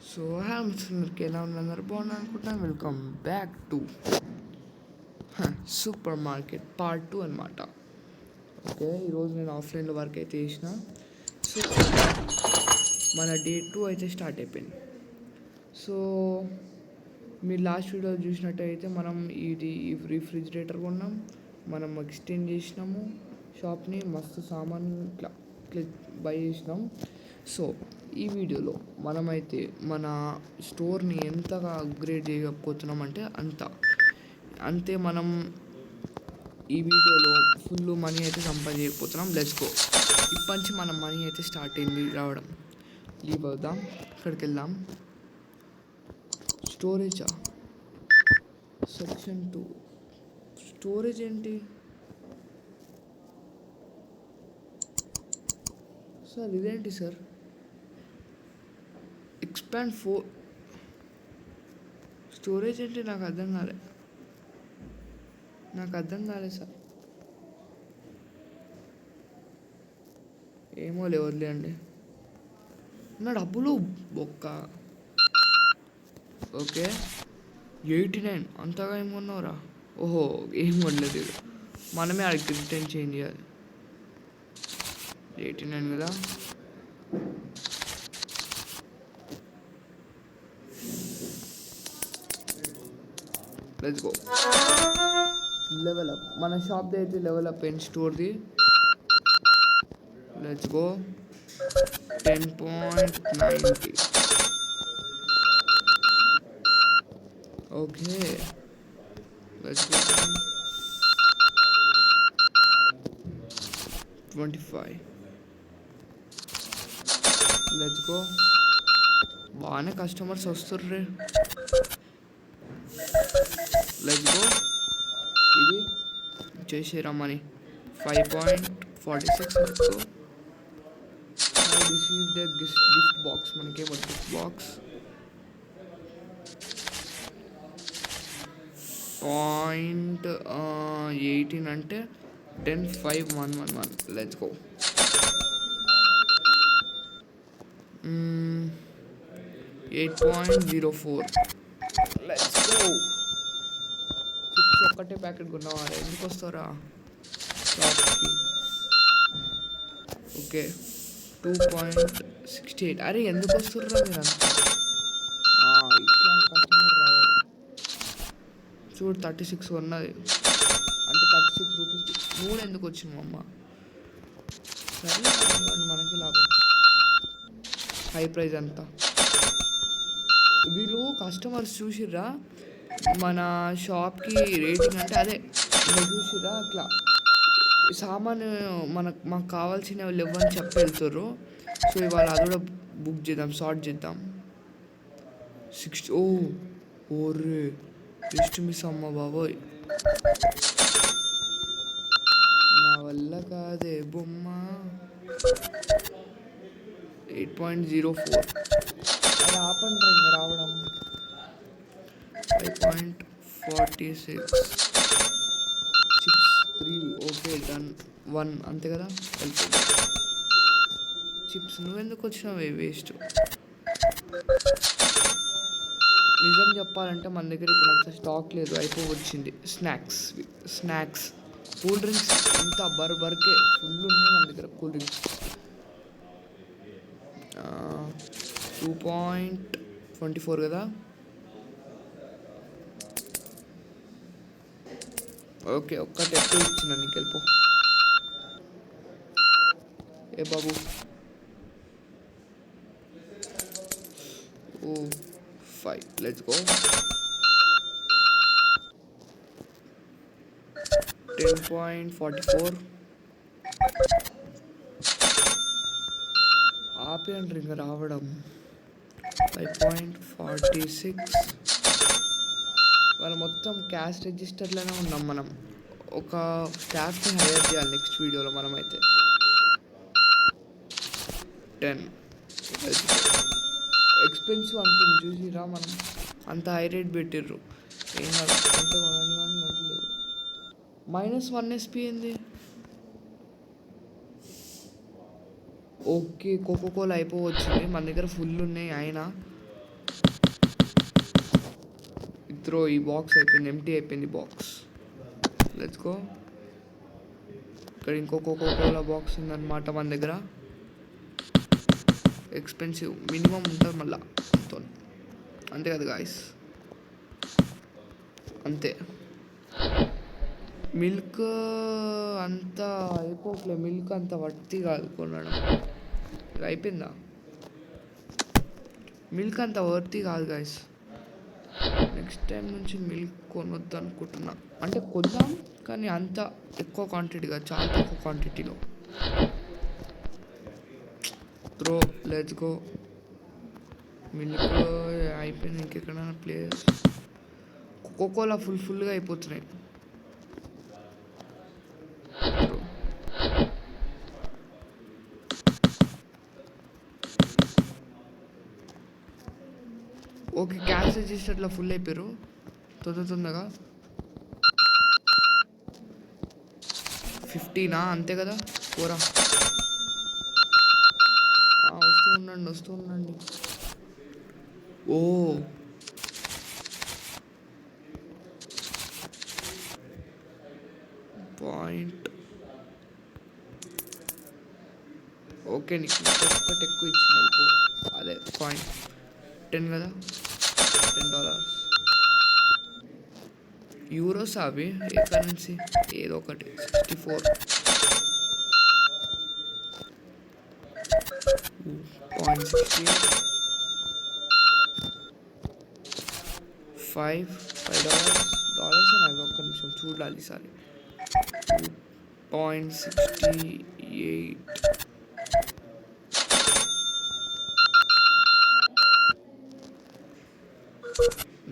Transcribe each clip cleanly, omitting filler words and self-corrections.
So అందరికి ఎలా ఉన్నారు? బాగున్నా అనుకుంటున్నాను. Welcome back to super market part 2 అనమాట. ఓకే, ఈరోజు నేను ఆఫ్లైన్లో వర్క్ అయితే చేసిన. సో మన డే 2 అయితే స్టార్ట్ అయిపోయింది. సో మీరు లాస్ట్ వీడియో చూసినట్టయితే మనం ఈ రిఫ్రిజిరేటర్ కొన్నాం, మనం ఎక్స్టెండ్ చేసినాము షాప్ని, మస్తు సామాన్ ఇట్లా బై చేసినాం. సో ఈ వీడియోలో మనమైతే మన స్టోర్ని ఎంతగా అప్గ్రేడ్ చేయకపోతున్నాం అంటే అంతే మనం ఈ వీడియోలో ఫుల్ మనీ అయితే సంపాదించకపోతున్నాం. Let's go. ఇప్పటి నుంచి మన మనీ అయితే స్టార్ట్ అయింది రావడం. లీవ్ అవుదాం, ఇక్కడికి వెళ్దాం. స్టోరేజా, సెక్షన్ 2. స్టోరేజ్ ఏంటి సార్? ఇదేంటి సార్? ఎక్స్పాండ్ 4 స్టోరేజ్ ఏంటి? నాకు అర్థం కాలేదు సార్. ఏమో వదిలేయండి. నా డబ్బులు బొక్క. ఓకే, 89. అంతగా ఏమన్నావురా? ఓహో, ఏం కొనలేదు. మనమే అడిగి రిటర్న్ చేంజ్ చేయాలి. 89 కదా. Let's go. Level up. మన షాప్ది అయితే లెవెల్ అప్ అయింది, స్టోర్ది. Let's go. 10.90. Okay, let's go. 25. Let's go. బాగానే కస్టమర్స్ వస్తుర్రే. Let's go. ఇది చేసేరమ్మని 5.46. Let's go. I received a gift box. మనకేమో గిఫ్ట్ బాక్స్. 0.18 అంటే 10.5.111. Let's go. 8.04. Let's go. Chips ఒక్కటే ప్యాకెట్ కొన్నావా? ఎందుకు వస్తారా షాప్కి? ఓకే, 2.68. అరే ఎందుకు వస్తుర్రా మీరంతా? ఇట్లాంటి కస్టమర్ రావాలి. చూడు, 36 ఉన్నది అంటే 36 రూపీస్. నూనె ఎందుకు వచ్చింది అమ్మ? సరే, మనకి లాభం. హై ప్రైజ్ అంతా. వీళ్ళు కస్టమర్స్ చూసిర్రా మన షాప్కి రేటింగ్ అంటే అదే చూసిర్రా అట్లా సామాను మాకు కావాల్సినవి లేవని చెప్పి వెళ్తారు. సో ఇవాళ అది కూడా బుక్ చేద్దాం, షార్ట్ చేద్దాం. 60. ఓరే, జస్ట్ మిస్ అమ్మ బాబోయ్, నా వల్ల కాదే బొమ్మ. 8.04. అది ఆపండి ఇంకా రావడం. 5.46. చిప్స్ 3. Okay, done. 1 అంతే కదా. చిప్స్ నువ్వెందుకు వచ్చినావు? వేస్ట్. నిజం చెప్పాలంటే మన దగ్గర ఇప్పుడు అంత స్టాక్ లేదు, అయిపోవచ్చింది. స్నాక్స్ కూల్ డ్రింక్స్ ఇంత బర్కే ఫుల్ ఉన్నాయి మన దగ్గర. కూల్ డ్రింక్స్ 2.24 కదా. ఓకే, ఒక్కటి ఎక్కువ ఇచ్చిన నీకు. వెళ్ళిపో ఏ బాబు. 5. Let's go. 10.44. ఆపేయండి ఇంకా రావడం. 5.46. వాళ్ళు మొత్తం క్యాష్ రిజిస్టర్లోనే ఉన్నాం మనం. ఒక స్టాఫ్ని హైర్ చేయాలి నెక్స్ట్ వీడియోలో మనమైతే. 10. ఎక్స్పెన్సివ్ అంటుంది చూసిరా, మనం అంత హై రేట్ పెట్టిర్రు. ఏం కాదు, అంత కొననివ్వండి అంటలేదు. -1 SP ఏంది? ఓకే, కోకోకోలా అయిపోవచ్చింది. మన దగ్గర ఫుల్ ఉన్నాయి. అయినా త్రో. ఈ బాక్స్ అయిపోయింది, ఎంటీ అయిపోయింది బాక్స్. Let's go. ఇక్కడ ఇంకో కోకోకోలా బాక్స్ ఉందన్నమాట మన దగ్గర. ఎక్స్పెన్సివ్, మినిమం ఉంటుంది మళ్ళా అంతే కదా గాయస్. అంతే. మిల్క్ అంత అయిపోట్లే, మిల్క్ అంత వట్టి కాదు కొనడం. అయిపోయిందా? మిల్క్ అంత వర్తి కాదు గాయస్. నెక్స్ట్ టైం నుంచి మిల్క్ కొనొద్దు అనుకుంటున్నా. అంటే కొద్దాం కానీ అంత ఎక్కువ క్వాంటిటీ కాదు, చాలా తక్కువ క్వాంటిటీలో. త్రో. Let's go. మిల్క్ అయిపోయింది. ఇంకెక్కడైనా ప్లేస్. కోకోకోలా ఫుల్గా అయిపోతున్నాయి. ఓకే, క్యాష్ రిజిస్టర్లో ఫుల్ అయిపోయారు. తొందరగా 15 అంతే కదా. పోరా, వస్తూ ఉండండి. ఓ పాయింట్. ఓకే, నీకు ఒక్కటి ఎక్కువ ఇచ్చిన అదే పాయింట్ 10 కదా. $10. యూరోస్ అవి ఏ కరెన్సీ? ఏదో ఒకటి. 64 $5 అవి. ఒక్క నిమిషం చూడాలి ఈసారి. 2.68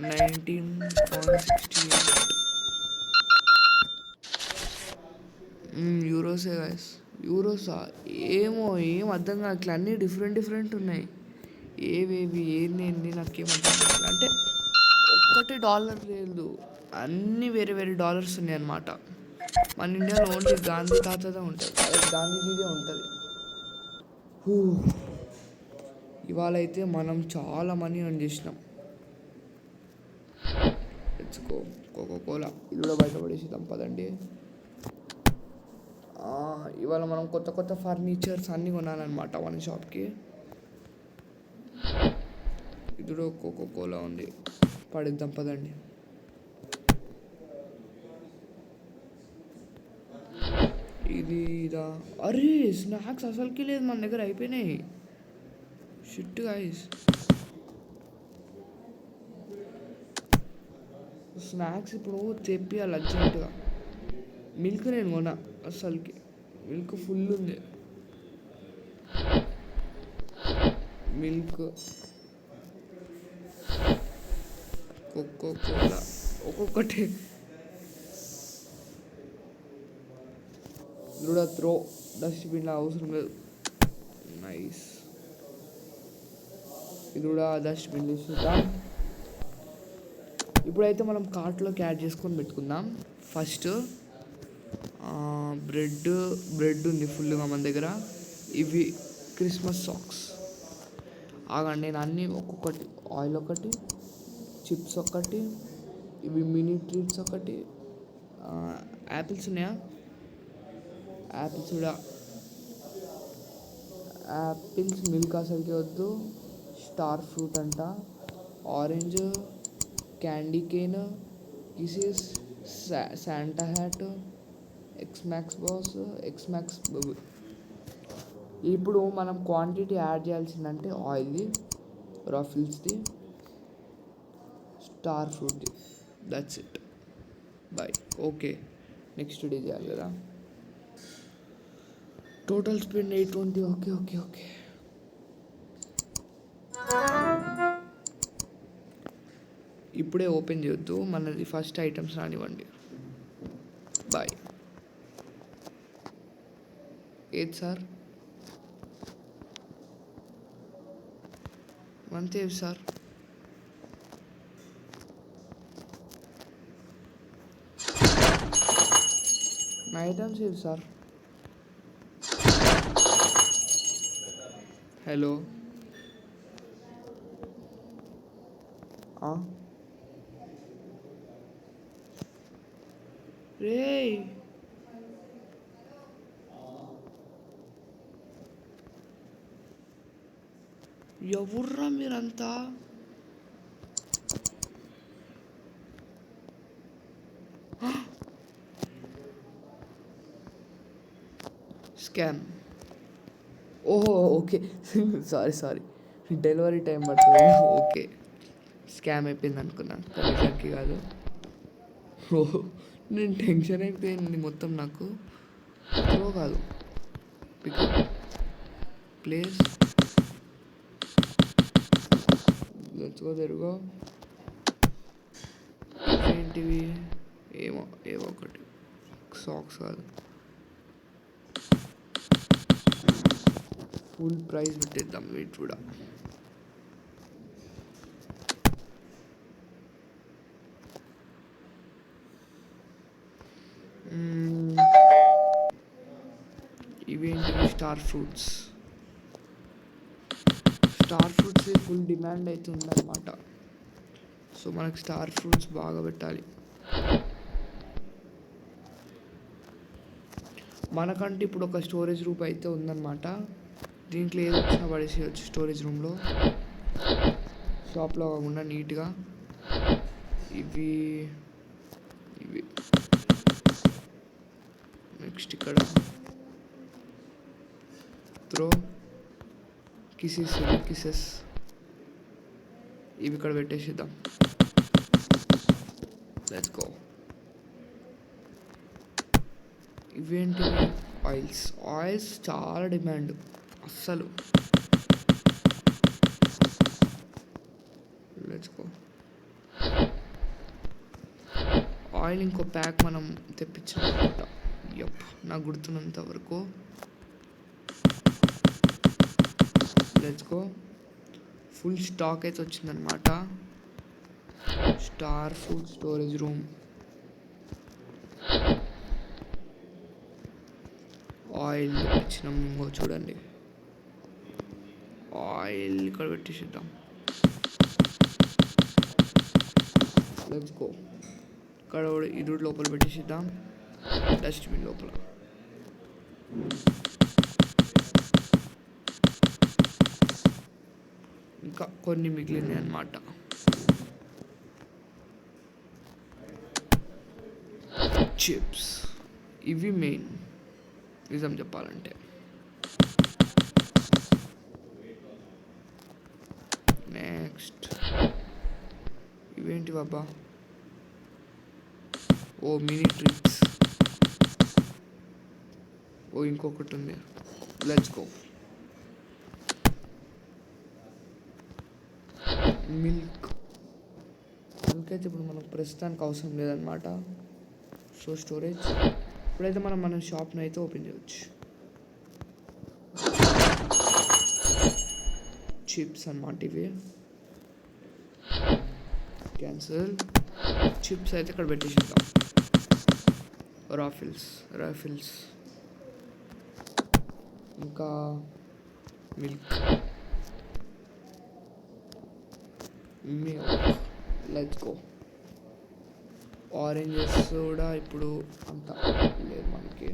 19.68 యూరోసే గాయస్. యూరోసా? ఏం అర్థం కాదు. ఇట్లా అన్నీ డిఫరెంట్ ఉన్నాయి. ఏవేవి ఏంది నాకేం అర్థం కాదు. అంటే ఒక్కటే డాలర్ లేదు, అన్నీ వేరే డాలర్స్ ఉన్నాయి అన్నమాట. మన ఇండియాలో ఓన్లీ గాంధీ తాతదే ఉంటుంది, అదే గాంధీజీదే ఉంటుంది. ఇవాళ అయితే మనం చాలా మనీ ఎర్న్ చేసినాం. Let's go. కోకోకోలా ఇది కూడా బయటపడేసిద్దాం పదండి. ఇవాళ మనం కొత్త ఫర్నిచర్స్ అన్నీ కొనాలన్నమాట మన షాప్కి. ఇది కూడా కోకోకోలా ఉంది, పడిద్దాం పదండి. ఇదా? అరే స్నాక్స్ అసలుకి లేదు మన దగ్గర, అయిపోయినాయి. షిట్ గాయ్స్, స్నాక్స్ ఇప్పుడు తెప్పియాలి అర్జెంటుగా. మిల్క్ నేను కొన్నా, అసలుకి మిల్క్ ఫుల్ ఉంది. మిల్క్, కోకోకోలా ఒక్కొక్కటి. కూడా త్రో. డస్ట్బిన్లో అవసరం లేదు. నైస్. ఇది కూడా డస్ట్బిన్ వేసుకుందాం. ఇప్పుడైతే మనం కార్ట్లోకి యాడ్ చేసుకొని పెట్టుకుందాం. ఫస్ట్ బ్రెడ్ ఉంది ఫుల్గా మన దగ్గర. ఇవి క్రిస్మస్ సాక్స్. ఆగండి, నేను అన్నీ ఒక్కొక్కటి. ఆయిల్ ఒకటి, చిప్స్ ఒకటి, ఇవి మినీ ట్రీట్స్ ఒకటి, యాపిల్స్ ఉన్నాయా? యాపిల్స్ కూడా. యాపిల్స్ మిల్క్ అసలుకి వద్దు. స్టార్ ఫ్రూట్ అంట. Orange, candy cane, kisses, Santa hat, Xmas boss, Xmas. ఇప్పుడు మనం క్వాంటిటీ యాడ్ చేయాల్సిందంటే ఆయిల్ది, రఫిల్స్ది, స్టార్ ఫ్రూట్ది. That's it. Bye. Okay, next day చేయాలి కదా. Total spend 820. ఓకే. ఇప్పుడే ఓపెన్ చేయొద్దు, మనది ఫస్ట్ ఐటమ్స్ రానివ్వండి. బాయ్. ఏది సార్? అంతే సార్. నా ఐటమ్స్ ఏవి సార్? హలో, రే ఎవర్రా మీరంతా? స్కామ్. ఓహో ఓకే. సారీ డెలివరీ టైం పడుతుంది. ఓకే స్కామ్ అయిపోయింది అనుకున్నాను, కానీ కాదు. ఓహో నేను టెన్షన్ అయిపోయింది మొత్తం నాకు. త్రో కాదు, పికప్ ప్లేస్. లెట్స్ గో తిరుగో. ఏంటివి? ఏమో ఒకటి సాక్స్ కాదు, ఫుల్ ప్రైస్ పెట్టేద్దాం వీటి కూడా. ఇవేంటి? స్టార్ ఫ్రూట్స్ ఫుల్ డిమాండ్ అవుతుంది అన్నమాట. సో మనకు స్టార్ ఫ్రూట్స్ బాగా పెట్టాలి. మనకంటే ఇప్పుడు ఒక స్టోరేజ్ రూమ్ అయితే ఉందన్నమాట. దీంట్లో ఏదో వచ్చినా పడేసేయచ్చు స్టోరేజ్ రూమ్లో, షాప్లో కాకుండా నీట్గా. ఇవి నెక్స్ట్ ఇక్కడ త్రో కిసెస్ ఇవి ఇక్కడ పెట్టేసిద్దాం. Let's go. ఇవేంటి? ఆయిల్స్ చాలా డిమాండ్ అస్సలు. Let's go. ఆయిల్ ఇంకో ప్యాక్ మనం తెప్పించాం అనమాట. నాకు గుర్తున్నంత వరకు. Let's go. ఫుల్ స్టాక్ అయితే వచ్చిందనమాట. Star food storage room. Oil తెప్పించినాం. ఇంకో చూడండి, ఆయిల్ ఇక్కడ పెట్టేసిద్దాం. Let's go. ఇక్కడ ఇది లోపల పెట్టేసిద్దాం, డస్ట్బిన్ లోపల. ఇంకా కొన్ని మిగిలినాయి అన్నమాట. చిప్స్ ఇవి మెయిన్, నిజం చెప్పాలంటే. నెక్స్ట్ ఇవేంటి బాబా? ఓ మినీ ట్రిక్స్. ఓ ఇంకొకటి ఉంది. Let's go. మిల్క్ అయితే ఇప్పుడు మనకు ప్రస్తుతానికి అవసరం లేదనమాట. సో స్టోరేజ్ ఇప్పుడైతే మన షాప్ని అయితే ఓపెన్ చేయవచ్చు. చిప్స్ అన్నమాట ఇవి. క్యాన్సిల్. చిప్స్ అయితే ఇక్కడ పెట్టేసిద్దాం. రాఫిల్స్ ఇంకా మిల్క్. Let's go. ఆరెంజెస్ కూడా ఇప్పుడు అంత లేదు మనకి.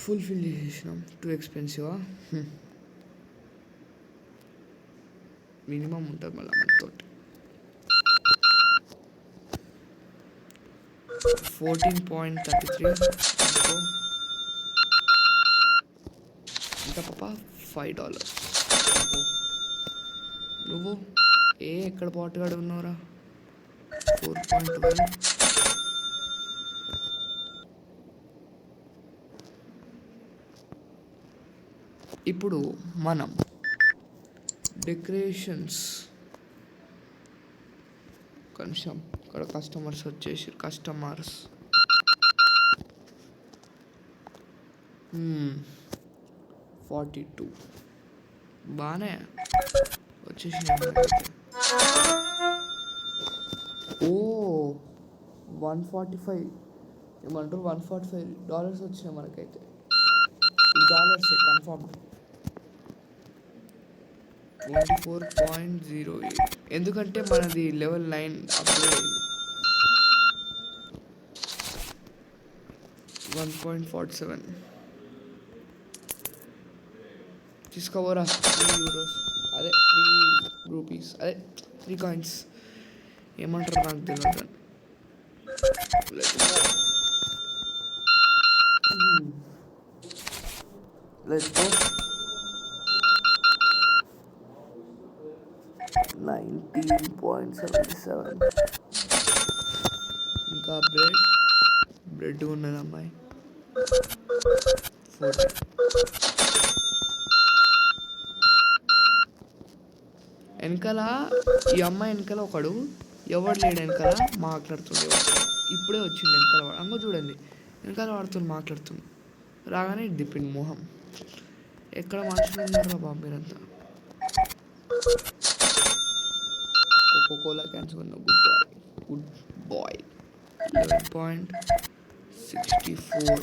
ఫుల్ఫిల్ చేసేసినాం. టూ ఎక్స్పెన్సివా? మినిమం ఉంటుంది మళ్ళీ మనతోటి. 14.33. ఎంత పాప? $5. నువ్వు ఎక్కడ పాటుగాడు ఉన్నావురా? 4.12. ఇప్పుడు మనం డెకరేషన్స్ కొంచెం ఇక్కడ కస్టమర్స్ 42 బాగానే వచ్చేసినాయి. ఓ 145 ఏమంటారు, $145 వచ్చినాయి మనకైతే. డాలర్సే కన్ఫర్మ్. 24.08. ఎందుకంటే మనది level 9 అప్గ్రేడ్. 1.47 తీసుకోవరా 3 euros అదే 3 రూపీస్ అదే 3 కాయిన్స్ ఏమంటారు నాకు తెలియదు. Let's go. 19.77 ఇంకా బ్రెడ్ ఉన్నది అమ్మాయి 40. వెనకాల ఈ అమ్మాయి వెనకాల ఒకడు ఎవడు లేడు వెనకాల మాట్లాడుతుండే. ఇప్పుడే వచ్చిండు వెనకాల వాడు. అంగో చూడండి వెనకాల వాడుతూ మాట్లాడుతుంది. రాగానే దిప్పిండి మొహం. ఎక్కడ మనుషులు ఉన్నారా బాబు మీరంతా. కోకోకోలా క్యాన్స్ ఉన్న గుడ్ బాయ్ 11.64.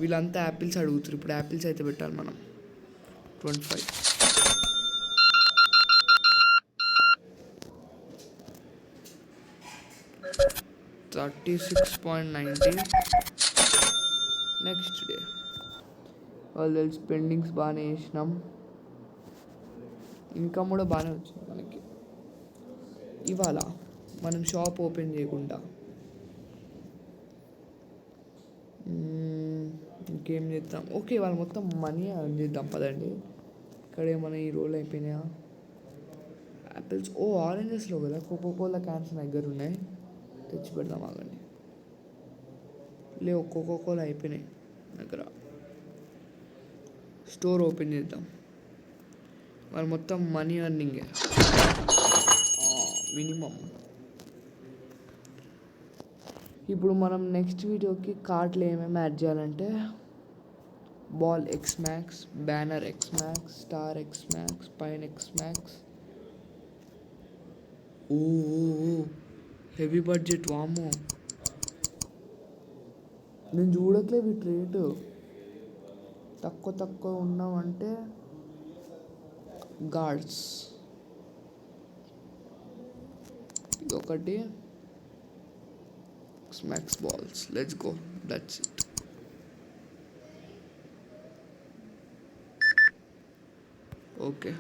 వీళ్ళంతా యాపిల్స్ అడుగుతారు. ఇప్పుడు యాపిల్స్ అయితే పెట్టాలి మనం. 25. $36.90. నెక్స్ట్ డే వాళ్ళు స్పెండింగ్స్ బాగానే వేసినాం. ఇన్కమ్ కూడా బాగానే వచ్చింది మనకి. ఇవాళ మనం షాప్ ఓపెన్ చేయకుండా ఇంకేం చేద్దాం. ఓకే వాళ్ళు మొత్తం మనీ అర్న్ చేద్దాం పదండి. ఇక్కడ ఏమైనా ఈ రోల్ అయిపోయినాయా యాపిల్స్? ఆరెంజెస్లో కదా కోకోకోలా క్యాన్స్ నా దగ్గర ఉన్నాయి. తెచ్చి పెడదాం ఆగండి. లేవు కోకోకోలా అయిపోయినాయి దగ్గర. స్టోర్ ఓపెన్ చేద్దాం. వాళ్ళు మొత్తం మనీ అర్నింగే మినిమం. ఇప్పుడు మనం నెక్స్ట్ వీడియోకి కార్ట్లో ఏమేమి యాడ్ చేయాలంటే ball Xmas, banner Xmas, star Xmas, pine Xmas. ఓ హెవీ బడ్జెట్ వామో. నేను చూడట్లేదు వీటి రేటు. తక్కువ ఉన్నామంటే గార్డ్స్ ఇదొకటి. Xmas balls. Let's go. That's it. Okay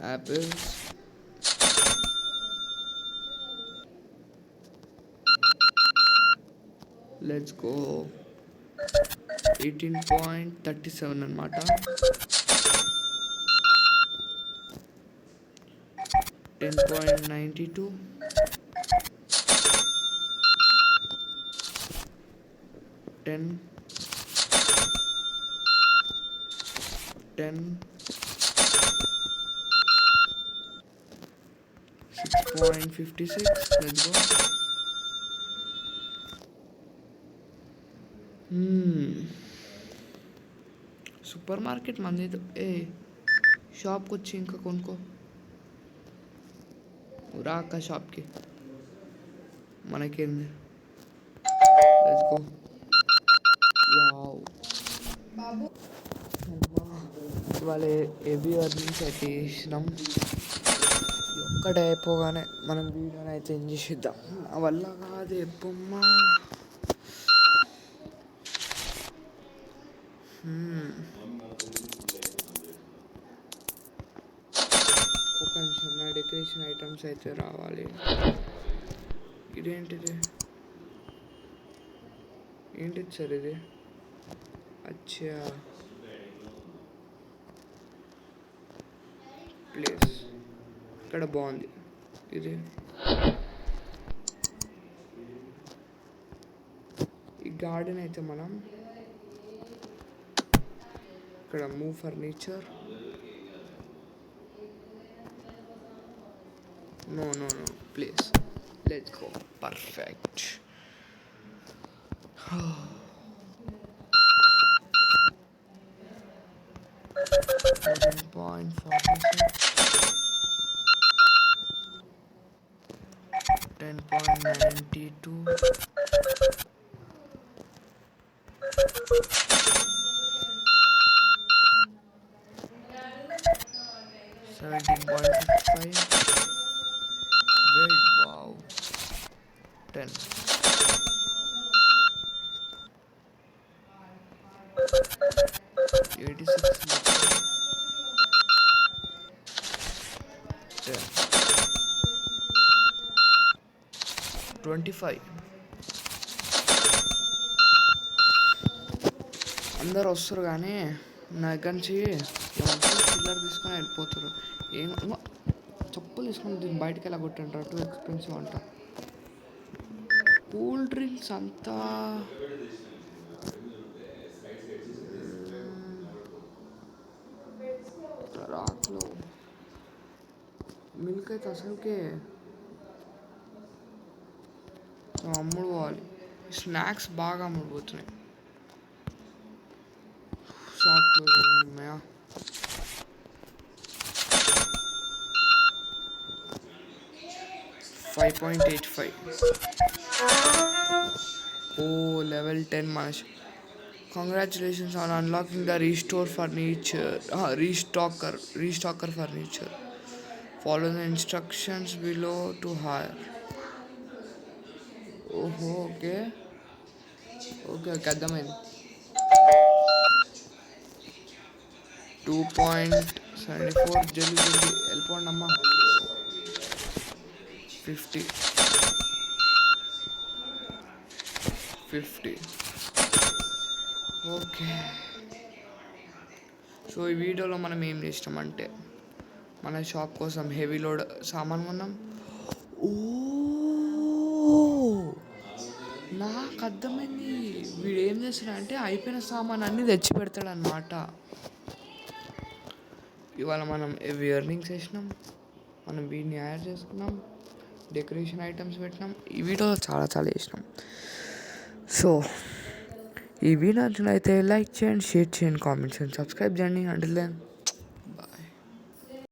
apples let's go. 18.37 అన్నమాట. 10.92. 10. 6.56. Let's go. సూపర్ మార్కెట్ మంది షాప్కి వచ్చి ఇంకా కొనుక్కో. రాక షాప్కి మనకేంది. Let's go. వావ్ ఇవాళ హెవీ అర్నింగ్స్ అయితే చేసినాం. ఒక్కటే అయిపోగానే మనం వీడియోని అయితే ఎంజాయ్ చేద్దాం. నా వల్ల కాదు ఎప్పమ్మా. ఒక నిమిషం నా డెకరేషన్ ఐటమ్స్ అయితే రావాలి. ఇదేంటిది సార్ ఇది? అచ్చా ప్లేస్ ఇక్కడ బాగుంది. ఇది ఈ గార్డెన్ అయితే మనం ఇక్కడ move furniture. No please let's go. Perfect. 10.92. 17.55. Great, wow. 10. 86 25. అందరు వస్తారు కానీ నా దగ్గర నుంచి చిల్లర తీసుకొని వెళ్ళిపోతారు. ఏం చెప్పులు తీసుకొని దీన్ని బయటకు ఎలా కొట్టంటారు, టూ ఎక్స్పెన్సివ్ అంట. కూల్ డ్రింక్స్ అంతా రాకులో మిల్క్ అయితే అసలుకే అమ్ముడు పోవాలి. స్నాక్స్ బాగా అమ్ముడు పోతున్నాయి. షాప్ క్లోజ్ ఉన్నాయా? 5.85. Oh, level 10 Mash. Congratulations on unlocking the restocker furniture. Follow the instructions below to hire. Oh, okay. అర్థమైంది. 2.74 జల్దీ వెళ్ళిపోండి అమ్మా. 50. ఓకే. సో ఈ వీడియోలో మనం ఏం చేసినామంటే మన షాప్ కోసం హెవీ లోడ్ సామాన్ కొన్నాం. ఓ నాకు అర్థమైంది, వీడు ఏం చేస్తాడంటే అయిపోయిన సామాన్ అన్నీ తెచ్చి పెడతాడు అన్నమాట. ఇవాళ మనం హెవీ ఎర్నింగ్స్ వేసినాం, మనం వీడిని యాడ్ చేసుకున్నాం, డెకరేషన్ ఐటమ్స్ పెట్టినాం. ఈ వీడియోలో చాలా చేసినాం. సో ఈ వీడియో నచ్చినట్లయితే లైక్ చేయండి, షేర్ చేయండి, కామెంట్ చేయండి, సబ్స్క్రైబ్ చేయండి. Until then